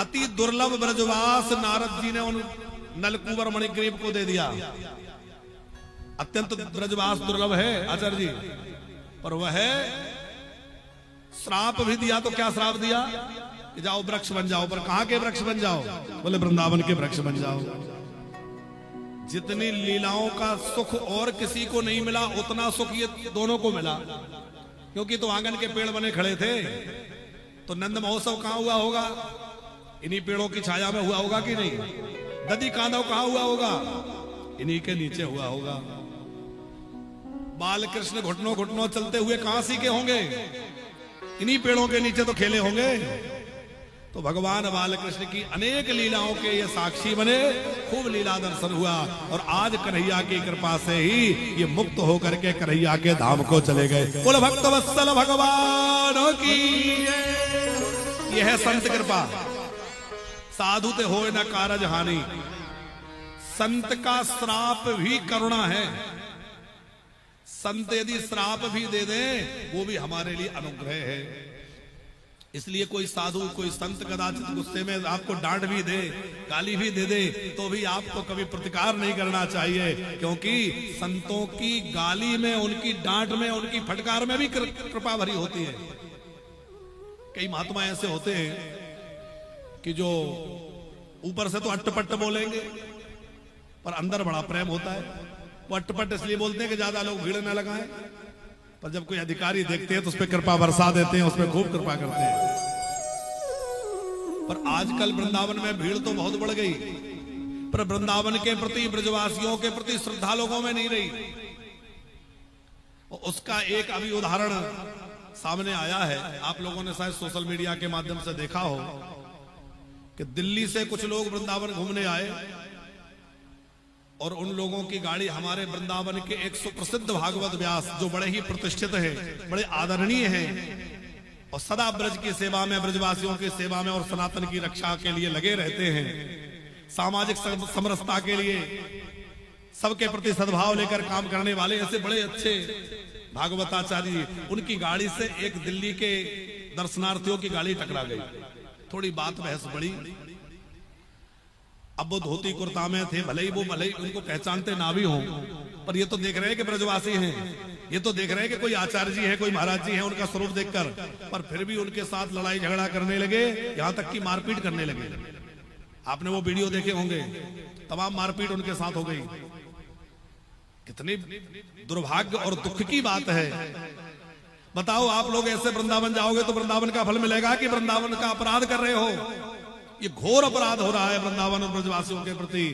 अति दुर्लभ ब्रजवास नारद जी ने उन नलकुबर मणिग्रीव को दे दिया। अत्यंत ब्रजवास दुर्लभ है आचार्य जी, पर वह श्राप भी दिया। तो क्या श्राप दिया कि जाओ वृक्ष बन जाओ। पर कहां के वृक्ष बन जाओ? बोले वृंदावन के वृक्ष बन जाओ। जितनी लीलाओं का सुख और किसी को नहीं मिला, उतना सुख ये दोनों को मिला। क्योंकि तो आंगन के पेड़ बने खड़े थे, तो नंद महोत्सव कहां हुआ होगा? इन्हीं पेड़ों की छाया में हुआ होगा कि नहीं? दधी कांधव कहां हुआ होगा? इन्हीं के नीचे हुआ होगा। बाल कृष्ण घुटनों घुटनों चलते हुए कहां सीखे होंगे? इन्हीं पेड़ों के नीचे तो खेले होंगे। तो भगवान बाल कृष्ण की अनेक लीलाओं के ये साक्षी बने, खूब लीला दर्शन हुआ। और आज कन्हैया की कृपा से ही ये मुक्त होकर के कन्हैया के धाम को चले गए। बोल भक्त वत्सल भगवान की। यह है संत कृपा। साधु ते होए न कारज हानि। संत का श्राप भी करुणा है। संत यदि श्राप भी दे दें, वो भी हमारे लिए अनुग्रह है। इसलिए कोई साधु, कोई संत कदाचित गुस्से में आपको डांट भी दे, गाली भी दे दे, तो भी आपको कभी प्रतिकार नहीं करना चाहिए। क्योंकि संतों की गाली में, उनकी डांट में, उनकी फटकार में भी कृपा भरी होती है। कई महात्मा ऐसे होते हैं कि जो ऊपर से तो अट्टपट्ट बोलेंगे, पर अंदर बड़ा प्रेम होता है। वो अट्टपट्ट इसलिए बोलते हैं कि ज्यादा लोग भीड़ न लगाएं, पर जब कोई अधिकारी देखते हैं तो उस पर कृपा बरसा देते हैं, उस पर खूब कृपा करते हैं। पर आजकल वृंदावन में भीड़ तो बहुत बढ़ गई, पर वृंदावन के प्रति, ब्रजवासियों के प्रति श्रद्धा लोगों में नहीं रही। उसका एक अभी उदाहरण सामने आया है। आप लोगों ने शायद सोशल मीडिया के माध्यम से देखा हो कि दिल्ली से कुछ लोग वृंदावन घूमने आए और उन लोगों की गाड़ी हमारे वृंदावन के एक सुप्रसिद्ध भागवत व्यास, जो बड़े ही प्रतिष्ठित हैं, बड़े आदरणीय हैं और सदा ब्रज की सेवा में, ब्रजवासियों की सेवा में और सनातन की रक्षा के लिए लगे रहते हैं, सामाजिक समरसता के लिए, सबके प्रति सद्भाव लेकर काम करने वाले ऐसे बड़े अच्छे भागवताचार्य, उनकी गाड़ी से एक दिल्ली के दर्शनार्थियों की गाड़ी टकरा गई। थोड़ी बात बहस बड़ी। अब वो धोती कुर्ता में थे, भले ही उनको पहचानते ना भी हों, पर ये तो देख रहे हैं कि ब्रजवासी हैं, ये तो देख रहे हैं कि कोई आचार्य जी है, कोई महाराज जी है, उनका स्वरूप देखकर। पर फिर भी उनके साथ लड़ाई झगड़ा करने लगे, यहां तक कि मारपीट करने लगे। आपने वो वीडियो देखे होंगे, तमाम मारपीट उनके साथ हो गई। कितनी दुर्भाग्य और दुख की बात है। बताओ, आप लोग ऐसे वृंदावन जाओगे तो वृंदावन का फल मिलेगा कि वृंदावन का अपराध कर रहे हो? ये घोर अपराध हो रहा है वृंदावन और ब्रजवासियों के प्रति।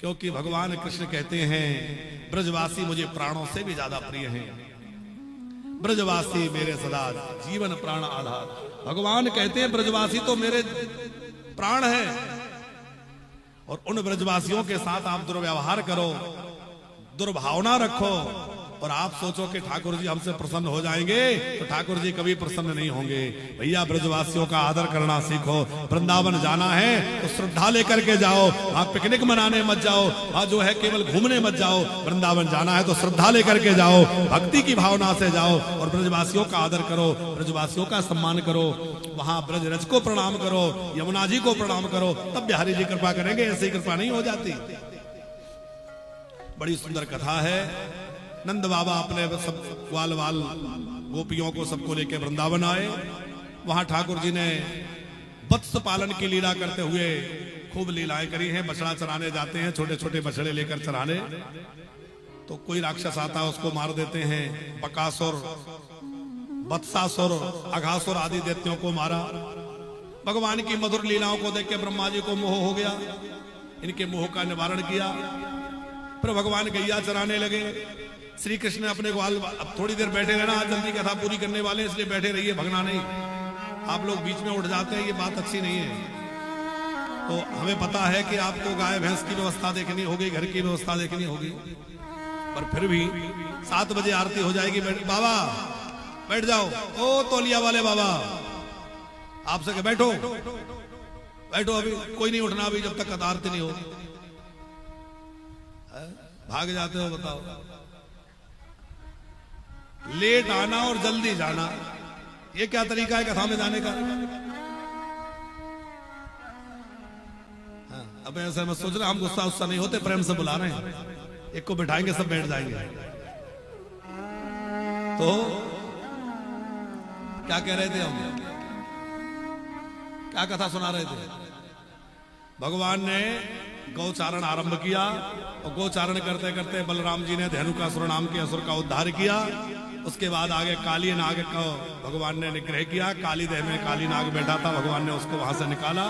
क्योंकि भगवान कृष्ण कहते हैं, ब्रजवासी मुझे प्राणों से भी ज्यादा प्रिय हैं। ब्रजवासी मेरे सदा जीवन प्राण आधार। भगवान कहते हैं ब्रजवासी तो मेरे प्राण है। और उन ब्रजवासियों के साथ आप दुर्व्यवहार करो, दुर्भावना रखो और आप सोचो कि ठाकुर जी हमसे प्रसन्न हो जाएंगे, तो ठाकुर जी कभी प्रसन्न नहीं होंगे। भैया, ब्रजवासियों का आदर करना सीखो। वृंदावन जाना है तो श्रद्धा लेकर के जाओ। वहां पिकनिक मनाने मत जाओ, वहां जो है केवल घूमने मत जाओ। वृंदावन जाना है तो श्रद्धा लेकर के जाओ, भक्ति की भावना से जाओ और ब्रजवासियों का आदर करो, ब्रजवासियों का सम्मान करो। वहां ब्रजरज को प्रणाम करो, यमुना जी को प्रणाम करो, तब बिहारी जी कृपा करेंगे। ऐसी कृपा नहीं हो जाती। बड़ी सुंदर कथा है। नंद बाबा अपने सब ग्वाल वाल गोपियों को सबको लेकर वृंदावन आए। वहां ठाकुर जी ने वत्स पालन की लीला करते हुए खूब लीलाएं करी हैं। बछड़ा चराने जाते हैं, छोटे छोटे बछड़े लेकर चराने, तो कोई राक्षस आता है, उसको मार देते हैं। बकासुर, वत्सासुर, अघासुर आदि दैत्यों को मारा। भगवान की मधुर लीलाओं को देख के ब्रह्मा जी को मोह हो गया, इनके मोह का निवारण किया। फिर भगवान गैया चराने लगे। श्री कृष्ण ने अपने ग्वाल, अब थोड़ी देर बैठे रहना, आज जल्दी कथा पूरी करने वाले हैं, इसलिए बैठे रहिए, भगना नहीं। आप लोग बीच में उठ जाते हैं, ये बात अच्छी नहीं है। तो हमें पता है कि आपको गाय भैंस की व्यवस्था देखनी होगी, घर की व्यवस्था देखनी होगी, पर फिर भी 7 बजे आरती हो जाएगी। बाबा बैठ जाओ, ओ तौलिया वाले बाबा, आपसे कहे बैठो बैठो, अभी कोई नहीं उठना, अभी जब तक आरती नहीं हो। भाग जाते हो, बताओ। लेट आना और जल्दी जाना, ये क्या तरीका है कथा में जाने का? अब ऐसे मत सोच रहे हम गुस्सा उस्सा नहीं होते, प्रेम से बुला रहे हैं, एक को बिठाएंगे सब बैठ जाएंगे। तो क्या कह रहे थे हम, क्या कथा सुना रहे थे? भगवान ने गौचारण आरंभ किया और गौचारण करते करते बलराम जी ने धेनुकासुर नाम के असुर का उद्धार किया। उसके बाद आगे काली नाग को भगवान ने निग्रह किया। काली देह में काली नाग बैठा था, भगवान ने उसको वहां से निकाला।